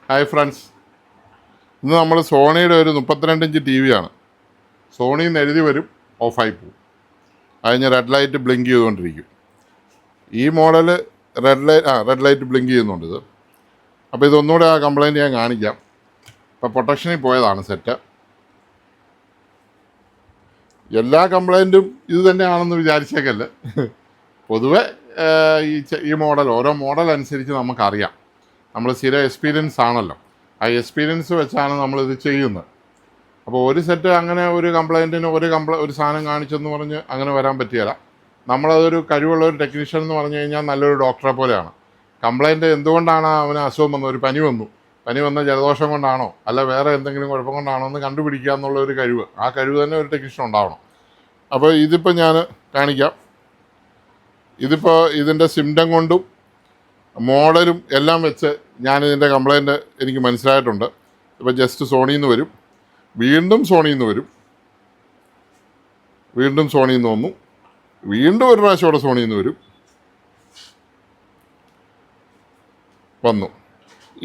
Hi friends, ഇന്ന് നമ്മൾ സോണിയുടെ ഒരു 32 ഇഞ്ച് ടി വിയാണ്. സോണിയിൽ നിന്ന് എഴുതി വരും, ഓഫായി പോകും, അതിന് റെഡ് ലൈറ്റ് ബ്ലിങ്ക് ചെയ്തുകൊണ്ടിരിക്കും. ഈ മോഡൽ റെഡ് ലൈറ്റ് ബ്ലിങ്ക് ചെയ്യുന്നുണ്ട് ഇത്. അപ്പോൾ ഇതൊന്നുകൂടെ ആ കംപ്ലയിൻറ്റ് ഞാൻ കാണിക്കാം. ഇപ്പോൾ പ്രൊട്ടക്ഷനിൽ പോയതാണ് സെറ്റ്. എല്ലാ കംപ്ലയിൻറ്റും ഇത് തന്നെയാണെന്ന് വിചാരിച്ചേക്കല്ല. പൊതുവെ ഈ മോഡൽ ഓരോ മോഡൽ അനുസരിച്ച് നമുക്കറിയാം. നമ്മൾ സ്ഥിരം എക്സ്പീരിയൻസ് ആണല്ലോ, ആ എക്സ്പീരിയൻസ് വെച്ചാണ് നമ്മളിത് ചെയ്യുന്നത്. അപ്പോൾ ഒരു സെറ്റ് അങ്ങനെ ഒരു കംപ്ലയിൻറ്റിന് ഒരു സാധനം കാണിച്ചെന്ന് പറഞ്ഞ് അങ്ങനെ വരാൻ പറ്റിയല്ല. നമ്മളതൊരു കഴിവുള്ള ഒരു ടെക്നീഷ്യൻ എന്ന് പറഞ്ഞു കഴിഞ്ഞാൽ നല്ലൊരു ഡോക്ടറെ പോലെയാണ്. കംപ്ലയിൻറ്റ് എന്തുകൊണ്ടാണ് അവന് അസുഖം വന്നത്, ഒരു പനി വന്ന ജലദോഷം കൊണ്ടാണോ അല്ല വേറെ എന്തെങ്കിലും കുഴപ്പം കൊണ്ടാണോ എന്ന് കണ്ടുപിടിക്കുക എന്നുള്ള ഒരു കഴിവ്, ആ കഴിവ് തന്നെ ഒരു ടെക്നീഷ്യൻ ഉണ്ടാവണം. അപ്പോൾ ഇതിപ്പോൾ ഞാൻ കാണിക്കാം. ഇതിപ്പോൾ ഇതിൻ്റെ സിംറ്റം കൊണ്ടും മോഡലും എല്ലാം വെച്ച് ഞാനിതിൻ്റെ കംപ്ലയിൻറ്റ് എനിക്ക് മനസ്സിലായിട്ടുണ്ട്. ഇപ്പോൾ ജസ്റ്റ് സോണിയിൽ നിന്ന് വരും, വീണ്ടും സോണിയിൽ നിന്ന് വരും, വീണ്ടും സോണിയിൽ നിന്ന് വന്നു, വീണ്ടും ഒരു പ്രാവശ്യം ഇവിടെ സോണിയിൽ നിന്ന് വന്നു.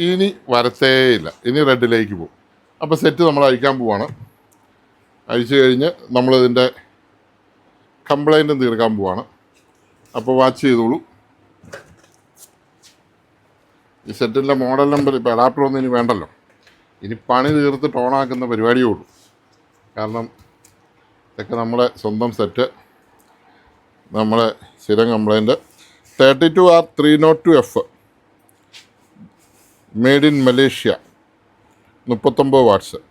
ഇനി വരത്തേയില്ല, ഇനി റെഡിലേക്ക് പോകും. അപ്പോൾ സെറ്റ് നമ്മൾ അഴിക്കാൻ പോവാണ്. അഴിച്ചു കഴിഞ്ഞ് നമ്മളിതിൻ്റെ കംപ്ലയിൻറ്റും തീർക്കാൻ പോവാണ്. അപ്പോൾ വാച്ച് ചെയ്തോളൂ. ഈ സെറ്റിൻ്റെ മോഡൽ നമ്പർ ഇപ്പോൾ അഡാപ്റ്റർ ഒന്നും ഇനി വേണ്ടല്ലോ, ഇനി പണി തീർത്ത് ഓണാക്കുന്ന പരിപാടിയേ ഉള്ളൂ. കാരണം ഇതൊക്കെ നമ്മുടെ സ്വന്തം സെറ്റ്, നമ്മളെ സ്ഥിരം complaint 32R302F made in Malaysia, 39 watts,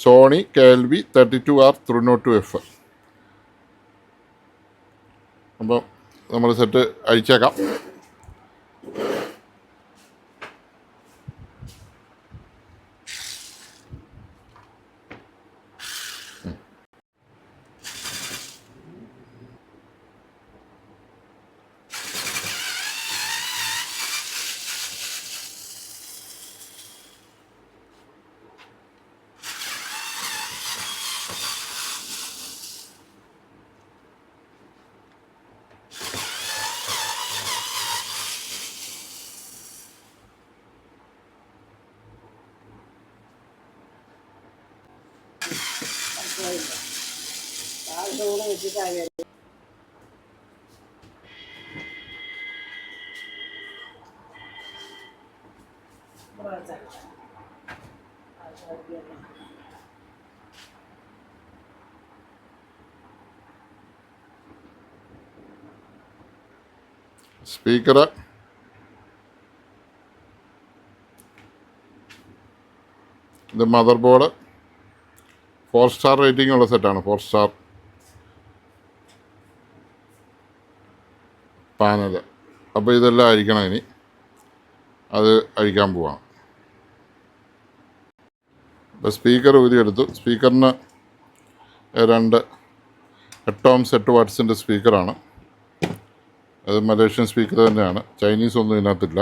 Sony KLV 32R302F. അപ്പോൾ നമ്മൾ സെറ്റ് അഴിച്ചേക്കാം. സ്പീക്കർ, ഇത് മദർ ബോർഡ്, 4 സ്റ്റാർ റേറ്റിംഗ് ഉള്ള സെറ്റാണ്. 4 സ്റ്റാർ പാനൽ. അപ്പോൾ ഇതെല്ലാം അഴിക്കണം. ഇനി അത് അഴിക്കാൻ പോവാം. ഇപ്പോൾ സ്പീക്കർ ഊരിയെടുത്തു. സ്പീക്കറിന് 2 8 ohms 8 വാട്ട്സിൻ്റെ സ്പീക്കറാണ്. അത് മലേഷ്യൻ സ്പീക്കർ തന്നെയാണ്, ചൈനീസ് ഒന്നും ഇതിനകത്തില്ല.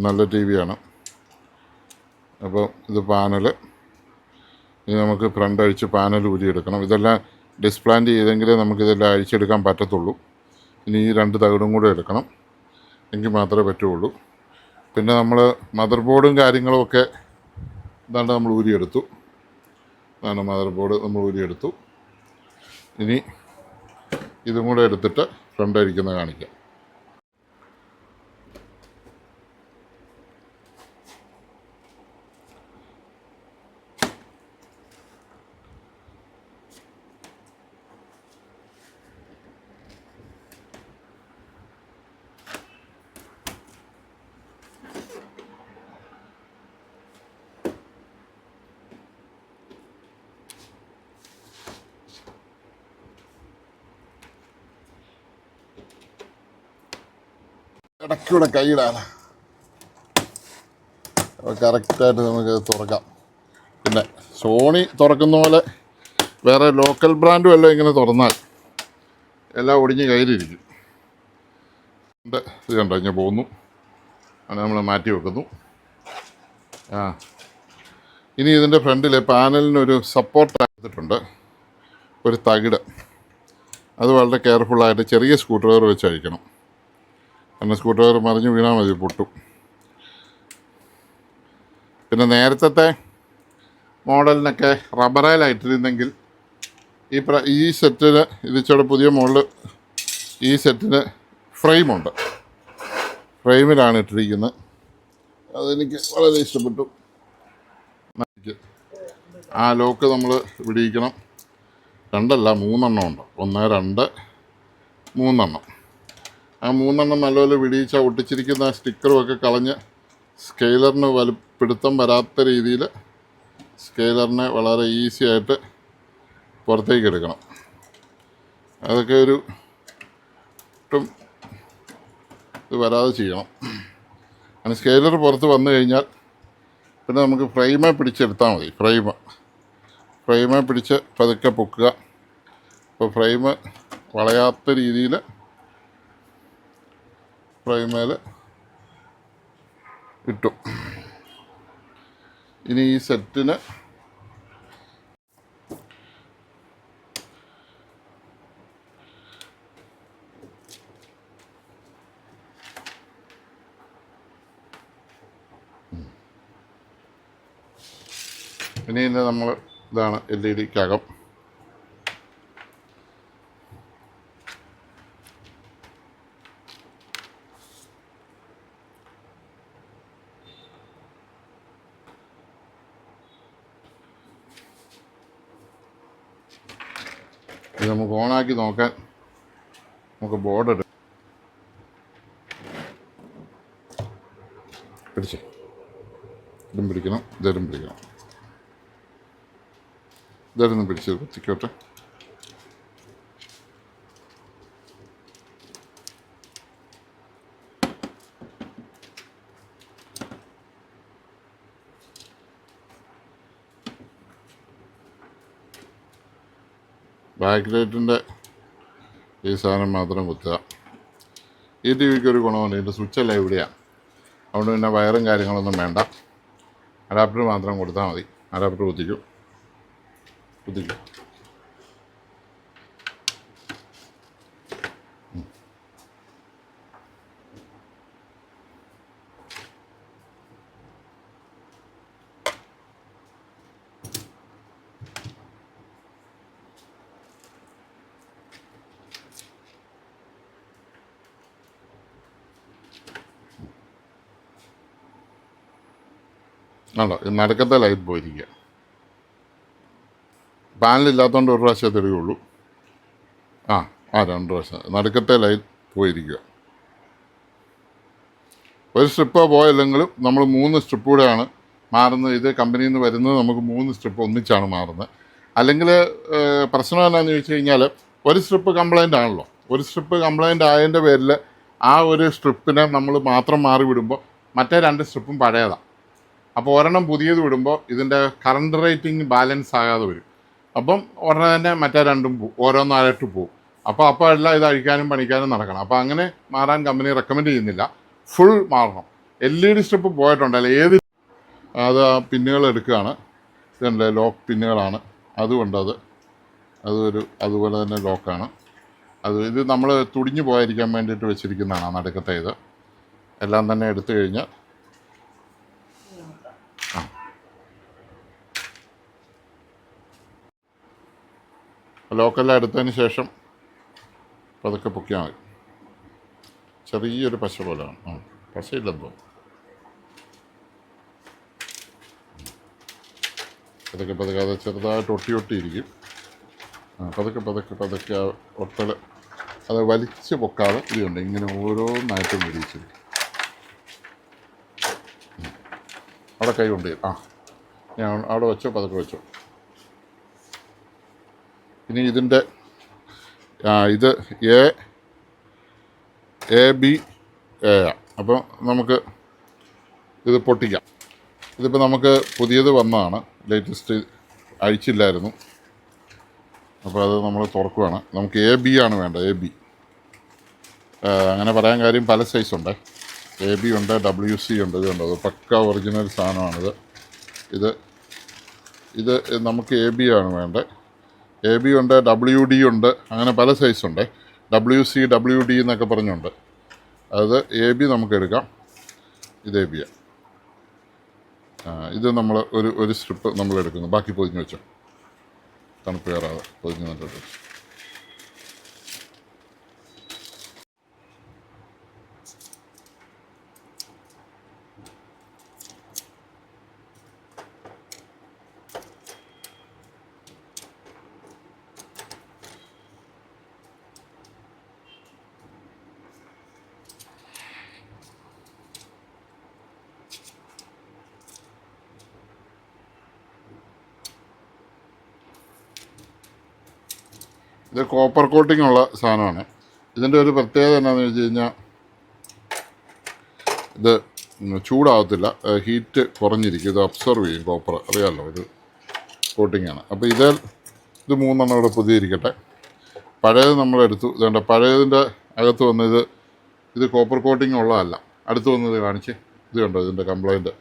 നല്ല ടി വിയാണ്. അപ്പോൾ ഇത് പാനൽ. ഇനി നമുക്ക് ഫ്രണ്ട് അഴിച്ച് പാനൽ ഊരിയെടുക്കണം. ഇതെല്ലാം ഡിസ്പ്ലാന്റ് ചെയ്തെങ്കിലേ നമുക്കിതെല്ലാം അഴിച്ചെടുക്കാൻ പറ്റത്തുള്ളൂ. ഇനി ഈ 2 തകിടും കൂടെ എടുക്കണം, എങ്കിൽ മാത്രമേ പറ്റുള്ളൂ. പിന്നെ നമ്മൾ മദർ ബോർഡും കാര്യങ്ങളും ഒക്കെ ഇതാണ്ട് നമ്മൾ ഊരിയെടുത്തു. ഇതാണ് മദർ ബോർഡ്, നമ്മൾ ഊരിയെടുത്തു. ഇനി ഇതും കൂടെ എടുത്തിട്ട് ഫ്രണ്ട് അഴിക്കുന്നത് കാണിക്കാം. ഇടയ്ക്കൂടെ കൈയിടാണ്. അപ്പോൾ കറക്റ്റായിട്ട് നമുക്കത് തുറക്കാം. പിന്നെ സോണി തുറക്കുന്ന പോലെ വേറെ ലോക്കൽ ബ്രാൻഡും എല്ലാം ഇങ്ങനെ തുറന്നാൽ എല്ലാം ഒടിഞ്ഞ് കയ്യിലിരിക്കും. ഇത് കണ്ടോ, ഇങ്ങനെ പോകുന്നു. അങ്ങനെ നമ്മൾ മാറ്റി വെക്കുന്നു. ഇനി ഇതിൻ്റെ ഫ്രണ്ടിൽ പാനലിനൊരു സപ്പോർട്ട് എടുത്തിട്ടുണ്ട്, ഒരു തകിട്. അത് വളരെ കെയർഫുള്ളായിട്ട് ചെറിയ സ്ക്രൂ ഡ്രൈവർ വെച്ച് അഴിക്കണം. കാരണം സ്ക്രൂ ഡ്രൈവർ മറിഞ്ഞ് വീണാൽ മതി, പൊട്ടും. പിന്നെ നേരത്തെ മോഡലിനൊക്കെ റബ്ബറേലായിട്ടിരുന്നെങ്കിൽ ഈ സെറ്റിന് ഇതിച്ചൂടെ പുതിയ മോഡൽ ഈ സെറ്റിന് ഫ്രെയിമുണ്ട്. ഫ്രെയിമിലാണ് ഇട്ടിരിക്കുന്നത്. അതെനിക്ക് വളരെ ഇഷ്ടപ്പെട്ടു. ആ ലോക്ക് നമ്മൾ വിടിയിക്കണം. 2 അല്ല 3 എണ്ണം ഉണ്ട്. 1 2 3 എണ്ണം. ആ 3 എണ്ണം നല്ലപോലെ വിടിയിച്ചാൽ ഒട്ടിച്ചിരിക്കുന്ന സ്റ്റിക്കറുമൊക്കെ കളഞ്ഞ് സ്കെയിലറിന് പിടുത്തം വരാത്ത രീതിയിൽ സ്കെയിലറിനെ വളരെ ഈസി ആയിട്ട് പുറത്തേക്ക് എടുക്കണം. അതൊക്കെ ഒരു ഒട്ടും ഇത് വരാതെ ചെയ്യണം. അങ്ങനെ സ്കെയിലർ പുറത്ത് വന്നു കഴിഞ്ഞാൽ പിന്നെ നമുക്ക് ഫ്രെയിമെ പിടിച്ചെടുത്താൽ മതി. ഫ്രെയിമെ പിടിച്ച് പതുക്കെ പൊക്കുക. അപ്പോൾ ഫ്രെയിം വളയാത്ത രീതിയിൽ ഫ്രെയിമേൽ ഇട്ടു. ഇനി ഈ സെറ്റിന് നമ്മൾ ഇതാണ് LED-ക്കകം. ഇത് നമുക്ക് ഓണാക്കി നോക്കാൻ നമുക്ക് ബോർഡ് എടുക്കാം. പിടിച്ചേ, ഇതും പിടിക്കണം, ഇതും പിടിക്കണം. ഇതൊന്ന് പിടിച്ച് കുത്തിക്കോട്ടെ. ബാക്ക് ലൈറ്റിൻ്റെ ഈ സാധനം മാത്രം കുത്തുക. ഈ TV-ക്ക് ഒരു ഗുണമുണ്ട്, ഇതിൻ്റെ സ്വിച്ചെല്ലാം ഇവിടെയാണ്. അതുകൊണ്ട് പിന്നെ വയറും കാര്യങ്ങളൊന്നും വേണ്ട. അഡാപ്റ്റർ മാത്രം കൊടുത്താൽ മതി. അഡാപ്റ്റർ കുത്തിക്കും. ആണോ, നടുക്കത്തെ ലൈറ്റ് പോയിരിക്കുക. പാനലില്ലാത്തതുകൊണ്ട് ഒരു പ്രാവശ്യം തെളിയുള്ളൂ. 2 പ്രാവശ്യം നടുക്കത്തെ ലൈറ്റ് പോയിരിക്കുക. ഒരു സ്ട്രിപ്പ് പോയില്ലെങ്കിലും നമ്മൾ 3 സ്ട്രിപ്പ് കൂടെയാണ് മാറുന്നത്. ഇത് കമ്പനിയിൽ നിന്ന് വരുന്നത് നമുക്ക് 3 സ്ട്രിപ്പ് ഒന്നിച്ചാണ് മാറുന്നത്. അല്ലെങ്കിൽ പ്രശ്നം എന്താണെന്ന് ചോദിച്ചു കഴിഞ്ഞാൽ ഒരു സ്ട്രിപ്പ് കംപ്ലൈൻ്റ് ആണല്ലോ. ഒരു സ്ട്രിപ്പ് കംപ്ലൈൻ്റ് ആയതിൻ്റെ പേരിൽ ആ ഒരു സ്ട്രിപ്പിനെ നമ്മൾ മാത്രം മാറി വിടുമ്പോൾ മറ്റേ 2 സ്ട്രിപ്പും പഴയതാണ്. അപ്പോൾ ഒരെണ്ണം പുതിയത് വിടുമ്പോൾ ഇതിൻ്റെ കറണ്ട് റേറ്റിംഗ് ബാലൻസ് ആകാതെ വരും. അപ്പം ഉടനെ തന്നെ മറ്റേ 2ഉം പോവും, ഓരോന്നായിട്ട് പോവും. അപ്പോൾ എല്ലാം ഇത് അഴിക്കാനും പണിക്കാനും നടക്കണം. അപ്പോൾ അങ്ങനെ മാറാൻ കമ്പനി റെക്കമെൻഡ് ചെയ്യുന്നില്ല. ഫുൾ മാറണം. LED സ്ട്രിപ്പ് പോയിട്ടുണ്ടല്ലോ അത് ആ പിന്നുകൾ എടുക്കുകയാണ്. ഇതുണ്ട് ലോക്ക് പിന്നുകളാണ്. അതുകൊണ്ടത് അതുപോലെ തന്നെ ലോക്കാണ്. ഇത് നമ്മൾ തുടിഞ്ഞു പോയിരിക്കാൻ വേണ്ടിയിട്ട് വെച്ചിരിക്കുന്നതാണ് നടുക്കത്തെ. ഇത് എല്ലാം തന്നെ എടുത്തു കഴിഞ്ഞാൽ ലോക്കെല്ലാം എടുത്തതിന് ശേഷം പതുക്കെ പൊക്കിയാൽ മതി. ചെറിയൊരു പശ പോലെയാണ്. പശയില്ലെന്ന് തോന്നുന്നു. പതുക്കെ അത് ചെറുതായിട്ട് ഒട്ടിയിരിക്കും. പതുക്കെ ആ ഒട്ടൽ അത് വലിച്ച് പൊക്കാതെ ഇതുണ്ട്. ഇങ്ങനെ ഓരോന്നായിട്ടും വിരിച്ചിരിക്കും. അവിടെ കൈ കൊണ്ട് ഞാൻ അവിടെ വെച്ചോ, പതുക്കെ വെച്ചോ. ഇനി ഇതിൻ്റെ ഇത് AB അപ്പോൾ നമുക്ക് ഇത് പൊട്ടിക്കാം. ഇതിപ്പോൾ നമുക്ക് പുതിയത് വന്നതാണ്, ലേറ്റസ്റ്റ് അഴിച്ചില്ലായിരുന്നു. അപ്പോൾ അത് നമ്മൾ തുറക്കുകയാണ്. നമുക്ക് AB ആണ് വേണ്ടത്. AB അങ്ങനെ പറയാൻ കാര്യം പല സൈസുണ്ട്. AB ഉണ്ട്, WC ഉണ്ട്. ഇതുണ്ട്, അത് പക്ക ഒറിജിനൽ സാധനമാണിത്. ഇത് നമുക്ക് AB ആണ് വേണ്ടത്. AB ഉണ്ട്, WD ഉണ്ട്, അങ്ങനെ പല സൈസുണ്ട്. WC WD എന്നൊക്കെ പറഞ്ഞുണ്ട്. അത് AB നമുക്ക് എടുക്കാം. ഇത് AB. ഇത് നമ്മൾ ഒരു സ്ട്രിപ്പ് നമ്മൾ എടുക്കുന്നു, ബാക്കി പൊതിഞ്ഞ് വെച്ചോ, തണുപ്പ് കയറാതെ പൊതിഞ്ഞ് നല്ലത്. ഇത് കോപ്പർ കോട്ടിംഗ് ഉള്ള സാധനമാണ്. ഇതിൻ്റെ ഒരു പ്രത്യേകത എന്താണെന്ന് വെച്ച് കഴിഞ്ഞാൽ ഇത് ചൂടാകത്തില്ല, ഹീറ്റ് കുറഞ്ഞിരിക്കും, ഇത് അബ്സർവ് ചെയ്യും കോപ്പർ, അറിയാമല്ലോ, ഇത് കോട്ടിങ്ങാണ്. അപ്പോൾ ഇത് 3 ഇവിടെ പുതിയിരിക്കട്ടെ. പഴയത് നമ്മളെടുത്തു, ഇതുകൊണ്ട് പഴയതിൻ്റെ അകത്ത് വന്ന് ഇത് കോപ്പർ കോട്ടിംഗ് ഉള്ളതല്ല. അടുത്ത് വന്നത് കാണിച്ച്, ഇത് കണ്ടോ ഇതിൻ്റെ കംപ്ലൈൻറ്റ്,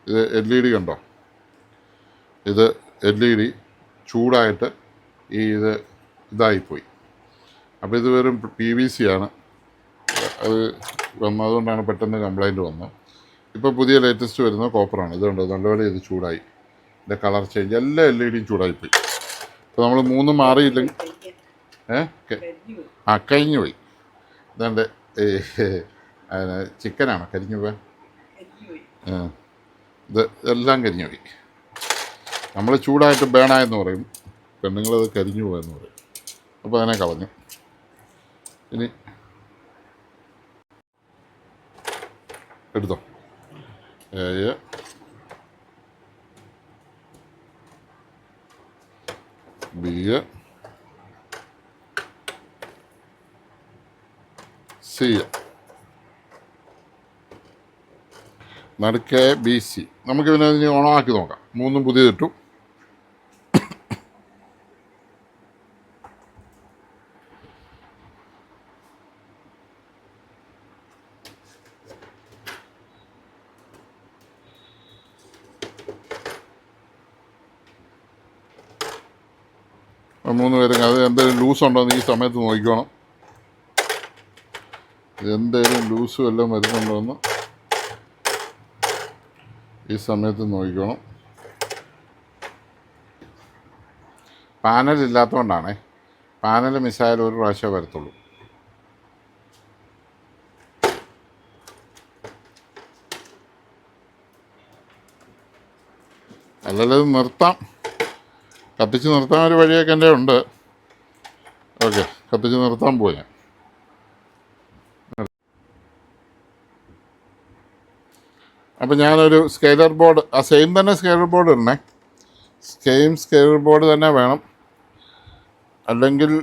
ഇത് LED കണ്ടോ, ഇത് LED ചൂടായിട്ട് ഇതായിപ്പോയി. അപ്പോൾ ഇത് വെറും PVC ആണ്, അത് വന്നതുകൊണ്ടാണ് പെട്ടെന്ന് കംപ്ലൈൻറ്റ് വന്നത്. ഇപ്പോൾ പുതിയ ലേറ്റസ്റ്റ് വരുന്ന കോപ്പറാണ്. ഇതുകൊണ്ട് നല്ലപോലെ ഇത് ചൂടായി, ഇതിൻ്റെ കളർ ചേഞ്ച്, എല്ലാ LED ചൂടായിപ്പോയി. ഇപ്പോൾ നമ്മൾ 3 മാറിയില്ലെങ്കിൽ കഴിഞ്ഞു പോയി. ഇതുകൊണ്ട് ചിക്കനാണ് കരിഞ്ഞു പോയി, എല്ലാം കരിഞ്ഞു പോയി. നമ്മൾ ചൂടായിട്ട് ബേണായെന്ന് പറയും, പെണ്ണുങ്ങളത് കരിഞ്ഞു പോയെന്ന് പറയും. അപ്പോൾ അതിനെ കളഞ്ഞു. ഇനി എടുത്തോ, B C നടുക്ക് BC. നമുക്ക് പിന്നെ ഇനി ഓണമാക്കി നോക്കാം. 3 പുതിയതിട്ടു. മൂന്ന് പേരും അത് എന്തെങ്കിലും ലൂസ് ഉണ്ടോ എന്ന് ഈ സമയത്ത് നോക്കിക്കോണം. എന്തെങ്കിലും ലൂസ് വല്ലതും വരുന്നുണ്ടോ എന്ന് ഈ സമയത്ത് നോക്കിക്കോണം. പാനൽ ഇല്ലാത്തതുകൊണ്ടാണേ, പാനൽ മിസ്സായാലും ഒരു പ്രാവശ്യമേ വരത്തുള്ളൂ. അല്ലത് നിർത്താം, കത്തിച്ച് നിർത്താൻ ഒരു വഴിയൊക്കെ എൻ്റെ ഉണ്ട്. ഓക്കെ, കത്തിച്ച് നിർത്താൻ പോയി ഞാൻ. അപ്പം ഞാനൊരു സ്കെയിലർ ബോർഡ്, ആ സെയിം തന്നെ സ്കെയിലർ ബോർഡ് ഇടണേ, സ്കെയിലർ ബോർഡ് തന്നെ വേണം, അല്ലെങ്കിൽ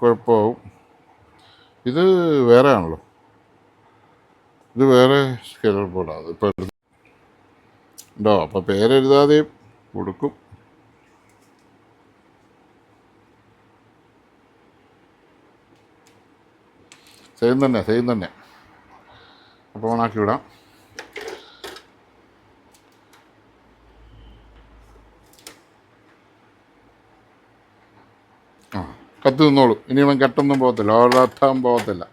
കുഴപ്പമാവും. ഇത് വേറെ ആണല്ലോ, ഇത് വേറെ സ്കെയിലർ ബോർഡാണ് ഇപ്പോൾ ഉണ്ടോ. അപ്പോൾ പേരെഴുതാതെയും കൊടുക്കും. സെയിം തന്നെ. അപ്പോൾ ഓണാക്കി വിടാം. കത്ത് നിന്നോളൂ, ഇനി ഇവൻ കെട്ടൊന്നും പോകത്തില്ല, ഒരർത്ഥം പോകത്തില്ല.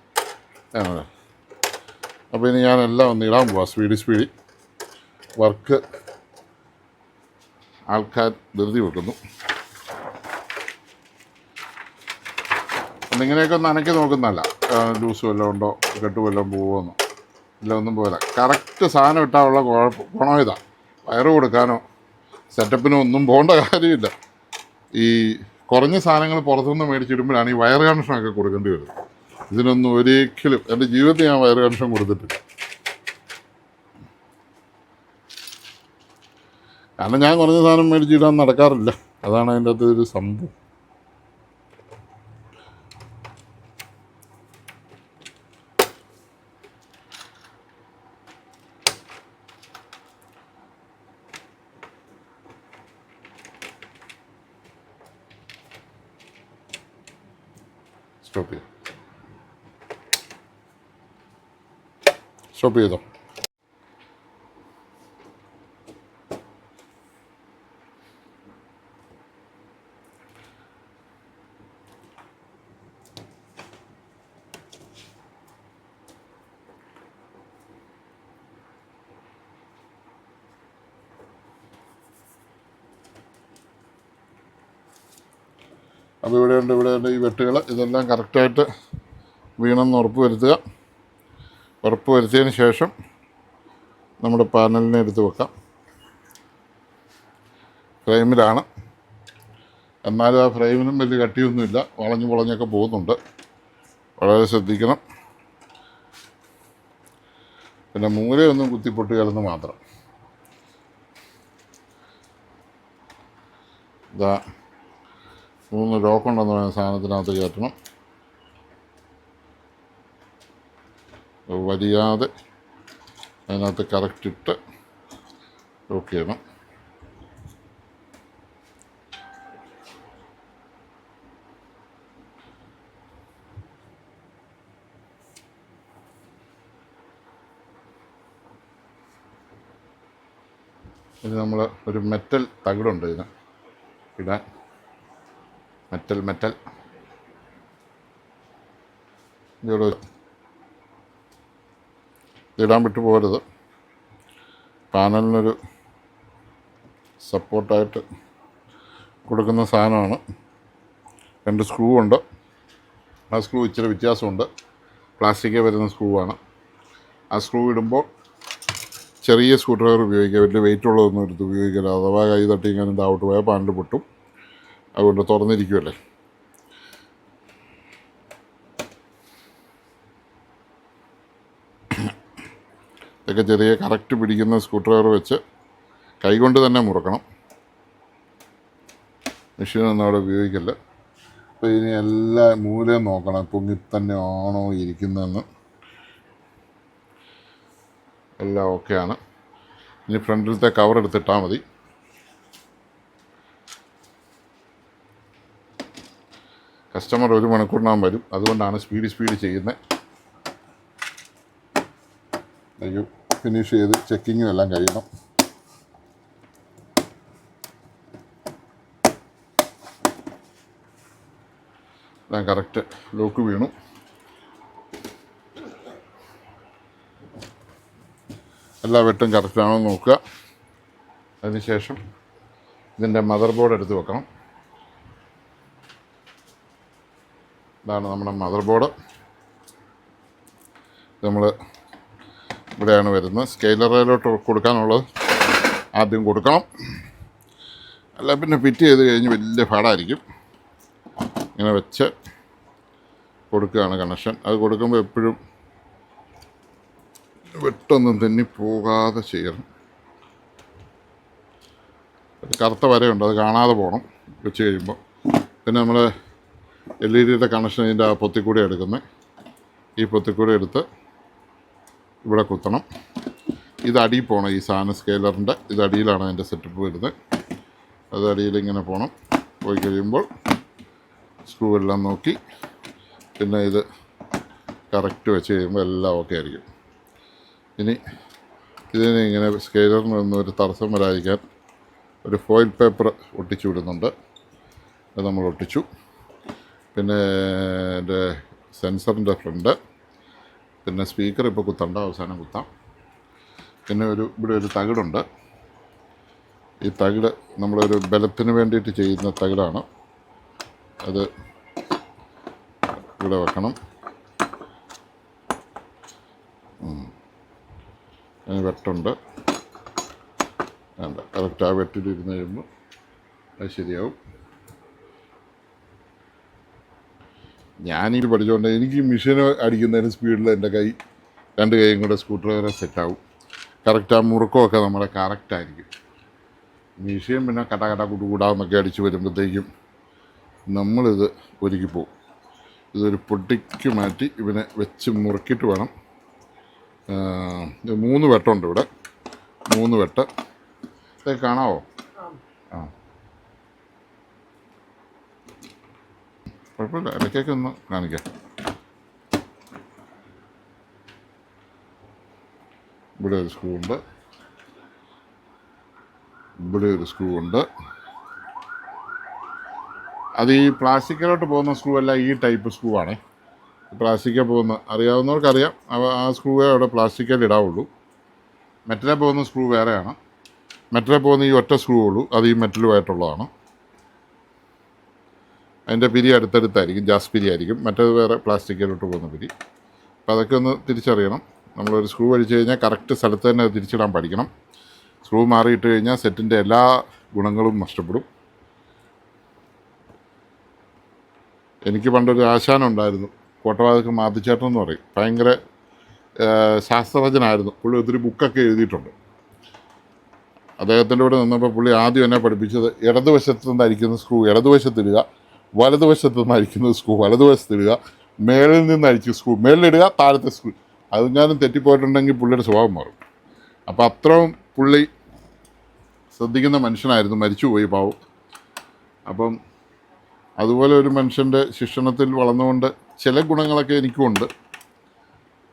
അപ്പോൾ ഇനി ഞാനെല്ലാം ഒന്ന് ഇടാൻ പോവാം. സ്പീഡ് വർക്ക് ആൾക്കാർ ധൃതി വെക്കുന്നു. എന്നിങ്ങനെയൊക്കെ ഒന്ന് അനക്കി നോക്കുന്നതല്ല, ലൂസ് വല്ലതും ഉണ്ടോ, കെട്ട് വല്ലതും പോകുമെന്നോ, ഇല്ല ഒന്നും പോലെ. കറക്റ്റ് സാധനം ഇട്ടാലുള്ള ഗുണം ഇതാ, വയറ് കൊടുക്കാനോ സെറ്റപ്പിനോ ഒന്നും പോകേണ്ട കാര്യമില്ല. ഈ കുറഞ്ഞ സാധനങ്ങൾ പുറത്തുനിന്ന് മേടിച്ചിടുമ്പോഴാണ് ഈ വയർ കണക്ഷനൊക്കെ കൊടുക്കേണ്ടി വരുന്നത്. ഇതിനൊന്നും ഒരിക്കലും എൻ്റെ ജീവിതത്തിൽ ഞാൻ വയർ കണക്ഷൻ കൊടുത്തിട്ടില്ല. കാരണം ഞാൻ കുറഞ്ഞ സാധനം മേടിച്ചിടാൻ നടക്കാറില്ല, അതാണ് അതിൻ്റെ അകത്ത് ഒരു സംഭവം. സ്റ്റോപ്പ് ചെയ്തോ. അപ്പോൾ ഇവിടെയുണ്ട് ഈ വെട്ടുകൾ ഇതെല്ലാം കറക്റ്റായിട്ട് വീണമെന്ന് ഉറപ്പ് വരുത്തിയതിന് ശേഷം നമ്മുടെ പാനലിനെ എടുത്ത് വെക്കാം. ഫ്രെയിമിലാണ്, എന്നാലും ആ ഫ്രെയിമിനും വലിയ കട്ടിയൊന്നുമില്ല, വളഞ്ഞൊക്കെ പോകുന്നുണ്ട്. വളരെ ശ്രദ്ധിക്കണം. പിന്നെ മൂലയൊന്നും കുത്തിപ്പൊട്ടുകയെന്ന് മാത്രം. ഇതാ 3 ലോക്കുണ്ടെന്ന് പറയുന്ന സാധനത്തിനകത്ത് കയറ്റണം. വലിയാതെ അതിനകത്ത് കറക്റ്റിട്ട് ലോക്ക് ചെയ്യണം. ഇത് നമ്മൾ ഒരു മെറ്റൽ തകിടുണ്ട് ഇതിന് ഇടാൻ. മെറ്റൽ ഇതിടാൻ വിട്ടു പോകരുത്. പാനലിനൊരു സപ്പോർട്ടായിട്ട് കൊടുക്കുന്ന സാധനമാണ്. 2 സ്ക്രൂ ഉണ്ട്. ആ സ്ക്രൂ ഇച്ചിരി വ്യത്യാസമുണ്ട്. പ്ലാസ്റ്റിക്കിൽ വരുന്ന സ്ക്രൂ ആണ്. ആ സ്ക്രൂ ഇടുമ്പോൾ ചെറിയ സ്ക്രൂ ഡ്രൈവർ ഉപയോഗിക്കുക, വലിയ വെയിറ്റ് ഉള്ളതൊന്നും എടുത്ത് ഉപയോഗിക്കില്ല. അഥവാ കൈ തട്ടി ഇങ്ങനെ താവോട്ട് പോയാൽ പാനൽ പൊട്ടും. അതുകൊണ്ട് തുറന്നിരിക്കുമല്ലേ. ഇതൊക്കെ ചെറിയ കറക്റ്റ് പിടിക്കുന്ന സ്ക്രൂ ഡ്രൈവർ വെച്ച് കൈകൊണ്ട് തന്നെ മുറുക്കണം. മെഷീനൊന്നും അവിടെ ഉപയോഗിക്കില്ല. അപ്പോൾ ഇനി എല്ലാ മൂലയും നോക്കണം, പൊങ്ങി തന്നെ ആണോ ഇരിക്കുന്നതെന്ന്. എല്ലാം ഓക്കെയാണ്. ഇനി ഫ്രണ്ടിലത്തെ കവർ എടുത്തിട്ടാൽ മതി. കസ്റ്റമർ 1 മണിക്കൂറിനകം വരും, അതുകൊണ്ടാണ് സ്പീഡ് ചെയ്യുന്നത്. അയ്യോ, ഫിനിഷ് ചെയ്ത് ചെക്കിങ്ങും എല്ലാം കഴിയണം. എല്ലാം കറക്റ്റ് ലോക്ക് വീണു. എല്ലാ വെട്ടും കറക്റ്റാണോ നോക്കുക. അതിനുശേഷം ഇതിൻ്റെ മദർ ബോർഡ് എടുത്ത് വെക്കണം. ഇതാണ് നമ്മുടെ മദർ ബോർഡ്. നമ്മൾ ഇവിടെയാണ് വരുന്നത്. സ്കെയിലറിലോട്ട് കൊടുക്കാനുള്ളത് ആദ്യം കൊടുക്കണം, അല്ല പിന്നെ ഫിറ്റ് ചെയ്ത് കഴിഞ്ഞ് വലിയ പാടായിരിക്കും. ഇങ്ങനെ വെച്ച് കൊടുക്കുകയാണ് കണക്ഷൻ. അത് കൊടുക്കുമ്പോൾ എപ്പോഴും വെട്ടൊന്നും തെന്നിപ്പോകാതെ ചെയ്യണം. ഒരു കറുത്ത വരയുണ്ട്, അത് കാണാതെ പോകണം വെച്ച് കഴിയുമ്പോൾ. പിന്നെ നമ്മൾ LED കണക്ഷൻ ഇതിൻ്റെ ആ പൊത്തിക്കൂടി എടുക്കുന്നത്. ഈ പൊത്തിക്കൂടി എടുത്ത് ഇവിടെ കുത്തണം. ഇത് അടിയിൽ പോകണം. ഈ സാധനം സ്കെയിലറിൻ്റെ ഇത് അടിയിലാണ് അതിൻ്റെ സെറ്റപ്പ് വരുന്നത്. അത് അടിയിലിങ്ങനെ പോകണം. പോയി കഴിയുമ്പോൾ സ്ക്രൂ എല്ലാം നോക്കി പിന്നെ ഇത് കറക്റ്റ് വെച്ച് കഴിയുമ്പോൾ എല്ലാം ഓക്കെ ആയിരിക്കും. ഇനി ഇതിന് ഇങ്ങനെ സ്കെയിലറിനൊന്നും ഒരു തടസ്സം വരാതിരിക്കാൻ ഒരു ഫോയിൽ പേപ്പർ ഒട്ടിച്ചു വിടുന്നുണ്ട്. അത് നമ്മൾ ഒട്ടിച്ചു. പിന്നെ എൻ്റെ സെൻസറിൻ്റെ ഫ്രണ്ട്, പിന്നെ സ്പീക്കർ ഇപ്പോൾ കുത്തണ്ട, അവസാനം കുത്താം. പിന്നെ ഇവിടെ ഒരു തകിടുണ്ട്. ഈ തകിട് നമ്മളൊരു ബലത്തിന് വേണ്ടിയിട്ട് ചെയ്യുന്ന തകിടാണ്. അത് ഇവിടെ വെക്കണം. അതിന് വെട്ടുണ്ട് വേണ്ട, കറക്റ്റ് ആ വെട്ടിലിരുന്ന് കഴിയുമ്പോൾ അത് ശരിയാവും. ഞാനീ പഠിച്ചുകൊണ്ട് എനിക്ക് മെഷീൻ അടിക്കുന്നതിന് സ്പീഡിൽ എൻ്റെ 2 കൈയും കൂടെ സ്ക്രൂ ഡ്രൈവറെ സെറ്റാവും. കറക്റ്റ് ആ മുറുക്കമൊക്കെ നമ്മുടെ കറക്റ്റായിരിക്കും. മെഷീൻ പിന്നെ കട്ട കൂടാന്നൊക്കെ അടിച്ച് വരുമ്പോഴത്തേക്കും നമ്മളിത് ഒരുക്കിപ്പോവും. ഇതൊരു പൊട്ടിക്ക് മാറ്റി ഇവനെ വെച്ച് മുറുക്കിയിട്ട് വേണം. 3 വെട്ടുണ്ട് ഇവിടെ. 3 വെട്ട് ഇതൊക്കെ കാണാവോ? ആ, കുഴപ്പമില്ല, ഇടയ്ക്കൊക്കെ ഒന്ന് കാണിക്കാം. ഇവിടെ ഒരു സ്ക്രൂ ഉണ്ട്, ഇവിടെ ഒരു സ്ക്രൂ ഉണ്ട്. അത് ഈ പ്ലാസ്റ്റിക്കിലോട്ട് പോകുന്ന സ്ക്രൂ അല്ല, ഈ ടൈപ്പ് സ്ക്രൂ ആണേ. പ്ലാസ്റ്റിക്കിൽ പോകുന്ന അറിയാവുന്നവർക്കറിയാം. ആ സ്ക്രൂവേ അവിടെ പ്ലാസ്റ്റിക്കിൽ ഇടാവുള്ളൂ. മെറ്റലിൽ പോകുന്ന സ്ക്രൂ വേറെയാണ്. മെറ്റലിൽ പോകുന്ന ഈ ഒറ്റ സ്ക്രൂ ഉള്ളൂ, അത് ഈ മെറ്റലുമായിട്ടുള്ളതാണ്. അതിൻ്റെ പിരി അടുത്തടുത്തായിരിക്കും, ജാസ് പിരി ആയിരിക്കും, മറ്റേത് വേറെ പ്ലാസ്റ്റിക്കിലോട്ട് പോകുന്ന പിരി. അപ്പോൾ അതൊക്കെ ഒന്ന് തിരിച്ചറിയണം. നമ്മളൊരു സ്ക്രൂ അടിച്ചു കഴിഞ്ഞാൽ കറക്റ്റ് സ്ഥലത്ത് തന്നെ അത് തിരിച്ചിടാൻ പഠിക്കണം. സ്ക്രൂ മാറിയിട്ട് കഴിഞ്ഞാൽ സെറ്റിൻ്റെ എല്ലാ ഗുണങ്ങളും നഷ്ടപ്പെടും. എനിക്ക് പണ്ടൊരു ആശാനുണ്ടായിരുന്നു, കോട്ടവാതിക്ക് മാത്തിച്ചേട്ടൻ എന്ന് പറയും. ഭയങ്കര ശാസ്ത്രജ്ഞനായിരുന്നു. പുള്ളി ഒത്തിരി ബുക്കൊക്കെ എഴുതിയിട്ടുണ്ട്. അദ്ദേഹത്തിൻ്റെ കൂടെ നിന്നപ്പോൾ പുള്ളി ആദ്യം എന്നെ പഠിപ്പിച്ചത് ഇടതുവശത്ത് നിന്നരിക്കുന്ന സ്ക്രൂ ഇടതുവശത്തിടുക, വലതുവശത്ത് നിന്നരിക്കുന്ന സ്ക്രൂ വലതുവശത്തിടുക, മേളിൽ നിന്നരിച്ച് സ്ക്രൂ മേളിലിടുക, താഴത്തെ സ്ക്രൂ. അതെങ്ങാനും തെറ്റിപ്പോയിട്ടുണ്ടെങ്കിൽ പുള്ളിയുടെ സ്വഭാവം മാറും. അപ്പോൾ അത്രയും പുള്ളി ശ്രദ്ധിക്കുന്ന മനുഷ്യനായിരുന്നു. മരിച്ചുപോയി പാവം. അപ്പം അതുപോലെ ഒരു മനുഷ്യൻ്റെ ശിക്ഷണത്തിൽ വളർന്നുകൊണ്ട് ചില ഗുണങ്ങളൊക്കെ എനിക്കുമുണ്ട്.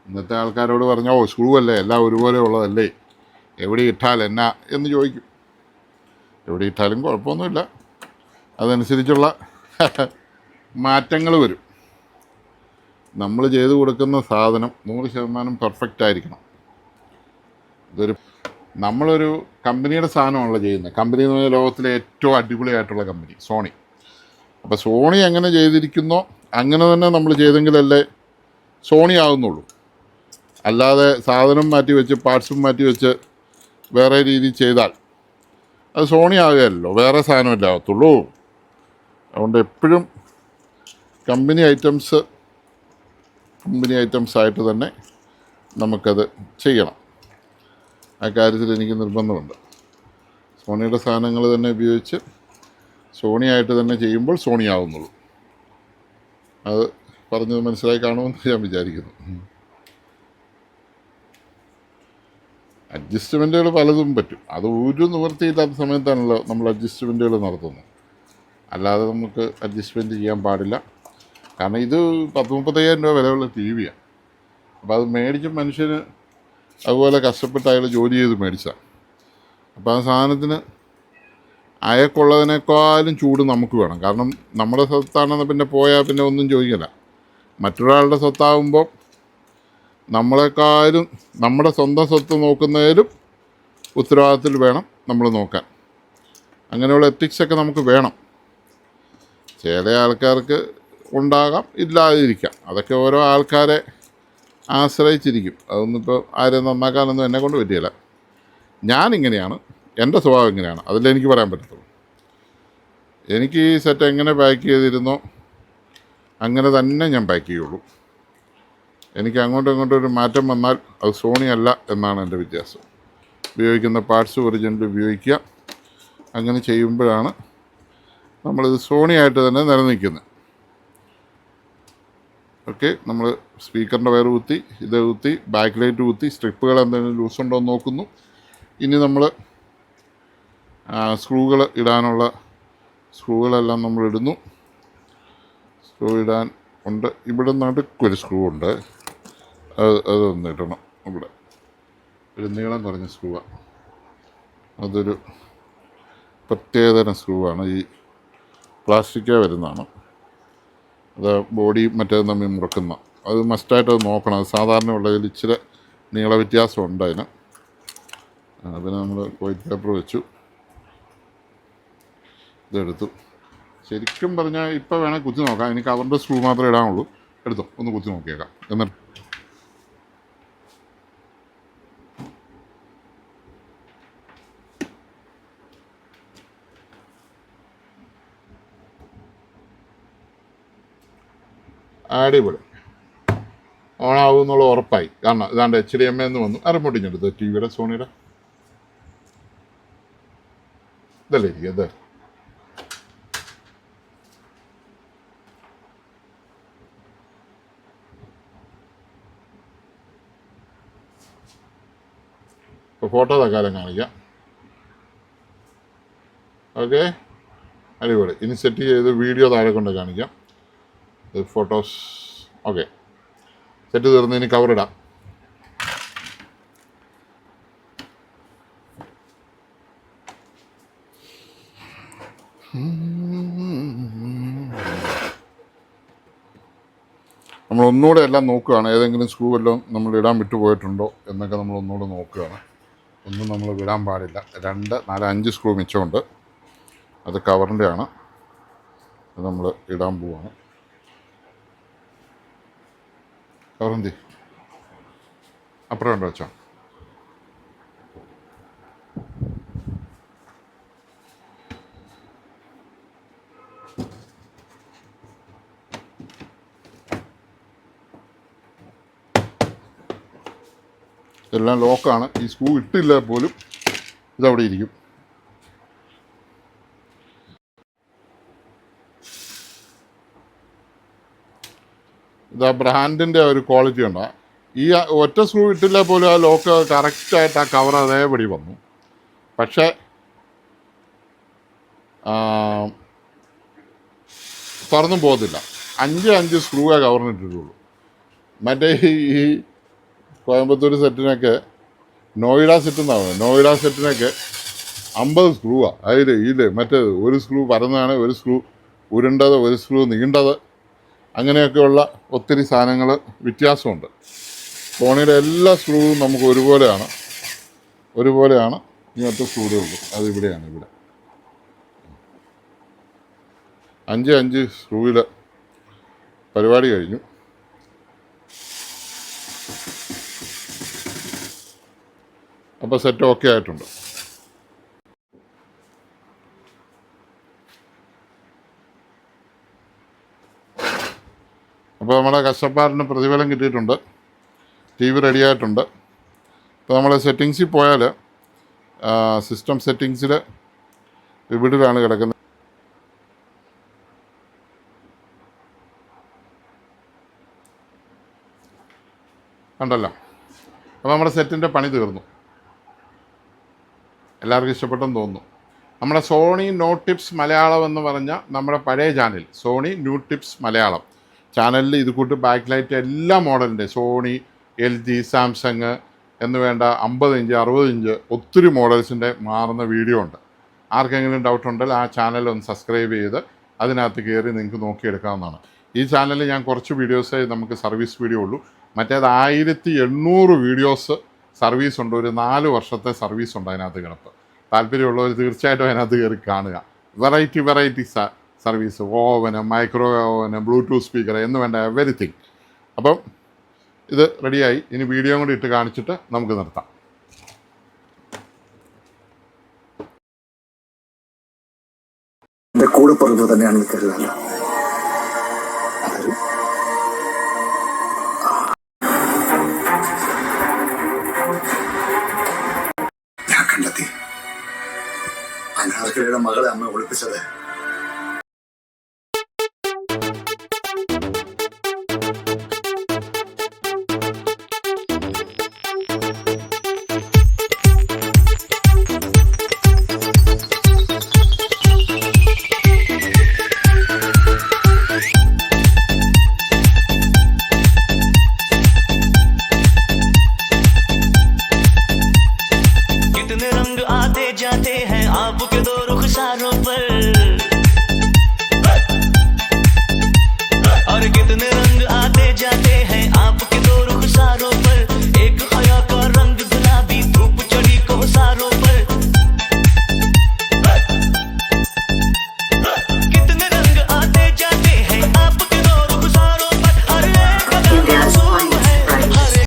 ഇന്നത്തെ ആൾക്കാരോട് പറഞ്ഞാൽ സ്ക്രൂ അല്ലേ, എല്ലാം ഒരുപോലെ ഉള്ളതല്ലേ, എവിടെ ഇട്ടാൽ എന്നാ എന്ന് ചോദിക്കും. എവിടെ ഇട്ടാലും കുഴപ്പമൊന്നുമില്ല, അതനുസരിച്ചുള്ള മാറ്റങ്ങൾ വരും. നമ്മൾ ചെയ്തു കൊടുക്കുന്ന സാധനം 100% പെർഫെക്റ്റ് ആയിരിക്കണം. നമ്മളൊരു കമ്പനിയുടെ സാധനമാണല്ലോ ചെയ്യുന്നത്. കമ്പനി എന്ന് പറഞ്ഞാൽ ലോകത്തിലെ ഏറ്റവും അടിപൊളിയായിട്ടുള്ള കമ്പനി സോണി. അപ്പോൾ സോണി എങ്ങനെ ചെയ്തിരിക്കുന്നോ അങ്ങനെ തന്നെ നമ്മൾ ചെയ്തെങ്കിലല്ലേ സോണി ആകുന്നുള്ളൂ. അല്ലാതെ സാധനം മാറ്റി വെച്ച് പാർട്സും മാറ്റി വെച്ച് വേറെ രീതിയിൽ ചെയ്താൽ അത് സോണി ആകുകയല്ലോ, വേറെ സാധനമല്ലേ ആകത്തുള്ളൂ. അതുകൊണ്ട് എപ്പോഴും കമ്പനി ഐറ്റംസ് ആയിട്ട് തന്നെ നമുക്കത് ചെയ്യണം. ആ കാര്യത്തിൽ എനിക്ക് നിർബന്ധമുണ്ട്. സോണിയുടെ സാധനങ്ങൾ തന്നെ ഉപയോഗിച്ച് സോണി ആയിട്ട് തന്നെ ചെയ്യുമ്പോൾ സോണി ആവുന്നുള്ളൂ. അത് പറഞ്ഞത് മനസ്സിലായി കാണുമെന്ന് ഞാൻ വിചാരിക്കുന്നു. അഡ്ജസ്റ്റ്മെൻറ്റുകൾ പലതും പറ്റും. അത് ഒരു നിവൃത്തിയില്ലാത്ത സമയത്താണല്ലോ നമ്മൾ അഡ്ജസ്റ്റ്മെൻറ്റുകൾ നടത്തുന്നത്. അല്ലാതെ നമുക്ക് അഡ്ജസ്റ്റ്മെൻറ്റ് ചെയ്യാൻ പാടില്ല. കാരണം ഇത് 30-35,000 രൂപ വിലയുള്ള ടി വിയാണ്. അപ്പോൾ അത് മേടിച്ച മനുഷ്യന് അതുപോലെ കഷ്ടപ്പെട്ട് അയാൾ ജോലി ചെയ്ത് മേടിച്ചതാണ്. അപ്പോൾ ആ സാധനത്തിന് അയക്കുള്ളതിനേക്കാളും ചൂട് നമുക്ക് വേണം. കാരണം നമ്മുടെ സ്വത്താണെന്ന് പിന്നെ പോയാൽ പിന്നെ ഒന്നും ചോദിക്കില്ല. മറ്റൊരാളുടെ സ്വത്താകുമ്പോൾ നമ്മളെക്കാളും നമ്മുടെ സ്വന്തം സ്വത്ത് നോക്കുന്നതിലും ഉത്തരവാദിത്തത്തിൽ വേണം നമ്മൾ നോക്കാൻ. അങ്ങനെയുള്ള എത്തിക്സൊക്കെ നമുക്ക് വേണം. ചില ആൾക്കാർക്ക് ഉണ്ടാകാം, ഇല്ലാതിരിക്കാം. അതൊക്കെ ഓരോ ആൾക്കാരെ ആശ്രയിച്ചിരിക്കും. അതൊന്നും ഇപ്പോൾ ആരെയും നന്നാക്കാനൊന്നും എന്നെ കൊണ്ട് പറ്റിയില്ല. ഞാനിങ്ങനെയാണ്, എൻ്റെ സ്വഭാവം ഇങ്ങനെയാണ്, അതിലെനിക്ക് പറയാൻ പറ്റത്തുള്ളൂ. എനിക്ക് ഈ സെറ്റ് എങ്ങനെ പാക്ക് ചെയ്തിരുന്നോ അങ്ങനെ തന്നെ ഞാൻ പാക്ക് ചെയ്യുള്ളൂ. എനിക്ക് അങ്ങോട്ടും ഇങ്ങോട്ടും ഒരു മാറ്റം വന്നാൽ അത് സോണി അല്ല എന്നാണ് എൻ്റെ വ്യത്യാസം. ഉപയോഗിക്കുന്ന പാർട്സ് ഒറിജിനൽ ഉപയോഗിക്കുക. അങ്ങനെ ചെയ്യുമ്പോഴാണ് നമ്മളിത് സോണി ആയിട്ട് തന്നെ നിലനിൽക്കുന്നത്. ഓക്കെ, നമ്മൾ സ്പീക്കറിൻ്റെ വയർ കുത്തി, ഇത് കുത്തി, ബാക്ക് ലൈറ്റ് കുത്തി, സ്ട്രിപ്പുകൾ എന്തെങ്കിലും ലൂസ് ഉണ്ടോ എന്ന് നോക്കുന്നു. ഇനി നമ്മൾ സ്ക്രൂകളെല്ലാം നമ്മൾ ഇടുന്നു. സ്ക്രൂ ഇടാൻ ഉണ്ട്. ഇവിടെ നടുക്കൊരു സ്ക്രൂ ഉണ്ട്, അതൊന്ന് ഇടണം. ഇവിടെ ഒരു നീളം കുറഞ്ഞ സ്ക്രൂവാണ്. അതൊരു പ്രത്യേകതരം സ്ക്രൂവാണ്. ഈ പ്ലാസ്റ്റിക്കേ വരുന്നതാണ്. അത് ബോഡി മറ്റേത് തമ്മിൽ മുറക്കുന്ന. അത് മസ്റ്റായിട്ട് അത് നോക്കണം. അത് സാധാരണ ഉള്ളതിൽ ഇച്ചിരി നീള വ്യത്യാസമുണ്ട് അതിന്. അതിന് നമ്മൾ വൈറ്റ് പേപ്പർ വെച്ചു, ഇതെടുത്തു. ശരിക്കും പറഞ്ഞാൽ ഇപ്പോൾ വേണേൽ കുത്തി നോക്കാം. എനിക്ക് കവറിൻ്റെ സ്ക്രൂ മാത്രമേ ഇടാനുള്ളൂ. എടുത്തോ, ഒന്ന് കുത്തി നോക്കിയേക്കാം. എന്നിട്ട് അടിപൊളി ഓണാവും എന്നുള്ള ഉറപ്പായി. കാരണം ഇതാണ്ട് HDMI എന്ന് വന്നു. റിമോട്ടിങ്ങെടുത്ത് ടി വിയുടെ സോണിയുടെ ഇതല്ലേ ഇരിക്കും. അതെ, ഇപ്പോൾ ഫോട്ടോ തക്കാലം കാണിക്കാം. ഓക്കെ, അടിപൊളി. ഇനി സെറ്റ് ചെയ്ത് വീഡിയോ താഴെ കൊണ്ട് കാണിക്കാം. ഫോട്ടോസ് ഓക്കെ, സെറ്റ് തീർന്ന് ഇനി കവറിടാം. നമ്മളൊന്നുകൂടെ എല്ലാം നോക്കുകയാണ്. ഏതെങ്കിലും സ്ക്രൂ വല്ലതും നമ്മൾ ഇടാൻ വിട്ടുപോയിട്ടുണ്ടോ എന്നൊക്കെ നമ്മൾ ഒന്നുകൂടെ നോക്കുകയാണ്. ഒന്നും നമ്മൾ വിടാൻ പാടില്ല. 2, 4, 5 സ്ക്രൂ മിച്ചമുണ്ട്. അത് കവറിൻ്റെ ആണ്. അത് നമ്മൾ ഇടാൻ പോവാണ്. കവറന്തി അപ്പുറം ഉണ്ടോ വെച്ചോ. ഇതെല്ലാം ലോക്കാണ്. ഈ സ്ക്രൂ ഇട്ടില്ല പോലും ഇതവിടെ ഇരിക്കും. ഇത് ആ ബ്രാൻഡിൻ്റെ ഒരു ക്വാളിറ്റി ഉണ്ട്. ഈ ഒറ്റ സ്ക്രൂ ഇട്ടില്ല പോലും ആ ലോക്ക് കറക്റ്റായിട്ട് ആ കവർ അതേപടി വന്നു. പക്ഷേ തുറന്നും പോകത്തില്ല. 5 സ്ക്രൂവേ കവറിനിട്ടിട്ടുള്ളൂ. മറ്റേ ഈ കോയമ്പത്തൂർ സെറ്റിനൊക്കെ നോയിഡ സെറ്റിനൊക്കെ 50 സ്ക്രൂവാണ്. ഇതിൽ മറ്റേത് ഒരു സ്ക്രൂ പരന്നതാണ്, ഒരു സ്ക്രൂ ഉരുണ്ടത്, ഒരു സ്ക്രൂ നീണ്ടത്, അങ്ങനെയൊക്കെയുള്ള ഒത്തിരി സാധനങ്ങൾ വ്യത്യാസമുണ്ട്. സോണിയുടെ എല്ലാ സ്ക്രൂവും നമുക്ക് ഒരുപോലെയാണ്. ഇങ്ങനത്തെ സ്ക്രൂകളുള്ളൂ. അതിവിടെയാണ്. ഇവിടെ 5 സ്ക്രൂവിൽ പരിപാടി കഴിഞ്ഞു. അപ്പോൾ സെറ്റ് ഓക്കെ ആയിട്ടുണ്ട്. അപ്പോൾ നമ്മുടെ കഷ്ടപ്പാടിന് പ്രതിഫലം കിട്ടിയിട്ടുണ്ട്. TV റെഡിയായിട്ടുണ്ട്. ഇപ്പോൾ നമ്മൾ സെറ്റിങ്സിൽ പോയാൽ സിസ്റ്റം സെറ്റിങ്സിൽ ഇവിടെയാണ് കിടക്കുന്നത്. കണ്ടല്ലോ. അപ്പോൾ നമ്മുടെ സെറ്റിൻ്റെ പണി തീർന്നു. എല്ലാവർക്കും ഇഷ്ടപ്പെട്ടെന്ന് തോന്നുന്നു. നമ്മുടെ സോണി നോ ടിപ്സ് മലയാളം എന്ന് പറഞ്ഞ നമ്മുടെ പഴയ channel Sony new tips Malayalam ചാനലിൽ ഇത് കൂട്ട് ബാക്ക് ലൈറ്റ് എല്ലാ മോഡലിൻ്റെ സോണി, LG, സാംസങ് എന്ന് വേണ്ട 50 ഇഞ്ച് 60 ഇഞ്ച് ഒത്തിരി മോഡൽസിൻ്റെ മാറുന്ന വീഡിയോ ഉണ്ട്. ആർക്കെങ്കിലും ഡൗട്ട് ഉണ്ടെങ്കിൽ ആ ചാനൽ ഒന്ന് സബ്സ്ക്രൈബ് ചെയ്ത് അതിനകത്ത് കയറി നിങ്ങൾക്ക് നോക്കിയെടുക്കാവുന്നതാണ്. ഈ ചാനലിൽ ഞാൻ കുറച്ച് വീഡിയോസേ നമുക്ക് സർവീസ് വീഡിയോ ഉള്ളൂ. മറ്റേത് 1800 വീഡിയോസ് സർവീസ് ഉണ്ട്. ഒരു 4 വർഷത്തെ സർവീസ് ഉണ്ട് അതിനകത്ത് കിടപ്പ്. താല്പര്യമുള്ളവർ തീർച്ചയായിട്ടും അതിനകത്ത് കയറി കാണുക. Variety service, oven, micro oven, Bluetooth speaker എന്ന് വേണ്ട എവരിത്തിങ്. അപ്പം ഇത് റെഡിയായി. ഇനി വീഡിയോ കൂടി ഇട്ട് കാണിച്ചിട്ട് നമുക്ക് നിർത്താം. കൂടെ പറഞ്ഞത് തന്നെയാണെന്ന് കരുതല്ല. ഞാൻ കണ്ടെത്തി. അനാഥയുടെ മകളെ അമ്മ ഒളിപ്പിച്ചത്